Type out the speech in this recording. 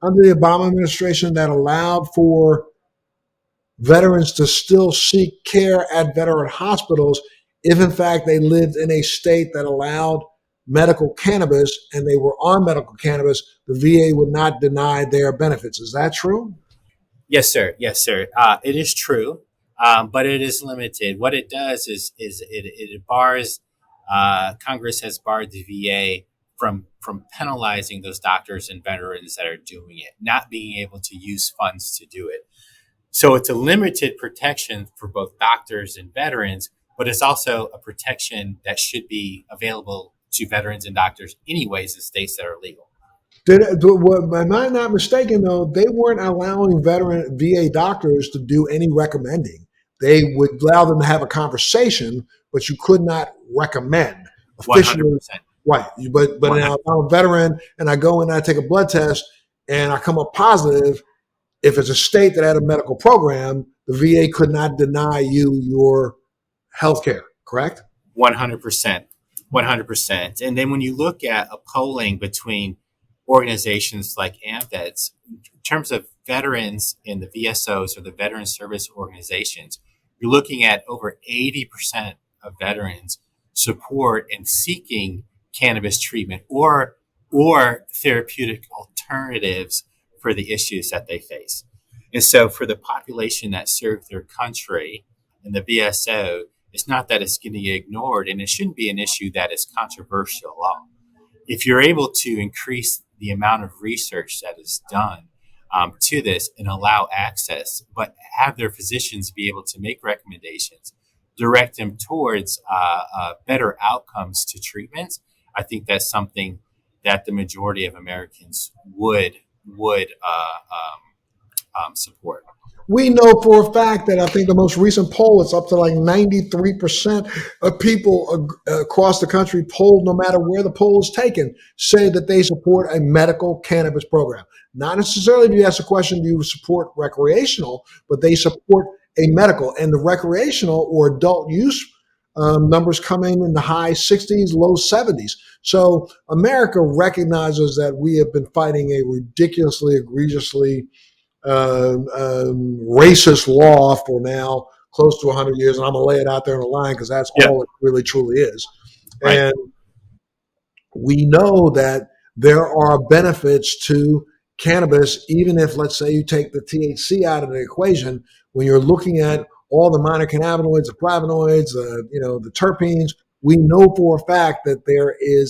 under the Obama administration that allowed for veterans to still seek care at veteran hospitals if, in fact, they lived in a state that allowed medical cannabis and they were on medical cannabis, the VA would not deny their benefits. Is that true? Yes, sir. Yes, sir. It is true, but it is limited. What it does is it bars. Congress has barred the VA from penalizing those doctors and veterans that are doing it, not being able to use funds to do it. So it's a limited protection for both doctors and veterans, but it's also a protection that should be available to veterans and doctors anyways in states that are legal. Am I not mistaken though? They weren't allowing veteran VA doctors to do any recommending. They would allow them to have a conversation, but you could not recommend officially. 100%. Right. But now if 100. I'm a veteran and I go and I take a blood test and I come up positive, if it's a state that had a medical program, the VA could not deny you your health care, correct? 100%. 100%. And then when you look at a polling between organizations like AMVETS, in terms of veterans in the VSOs or the veteran service organizations, you're looking at over 80% of veterans support and seeking cannabis treatment or therapeutic alternatives for the issues that they face. And so for the population that serve their country in the VSO, it's not that it's getting ignored, and it shouldn't be an issue that is controversial at all. If you're able to increase the amount of research that is done to this and allow access, but have their physicians be able to make recommendations, direct them towards better outcomes to treatments, I think that's something that the majority of Americans would support. We know for a fact that I think the most recent poll is up to like 93% of people across the country polled, no matter where the poll is taken, say that they support a medical cannabis program. Not necessarily if you ask the question, do you support recreational, but they support a medical. And the recreational or adult use numbers coming in the high 60s, low 70s. So America recognizes that we have been fighting a ridiculously, egregiously racist law for now close to 100 years, and I'm gonna lay it out there on the line because that's Yeah. all it really truly is. Right. And we know that there are benefits to cannabis, even if, let's say, you take the THC out of the equation. When you're looking at all the minor cannabinoids, the flavonoids, the terpenes, we know for a fact that there is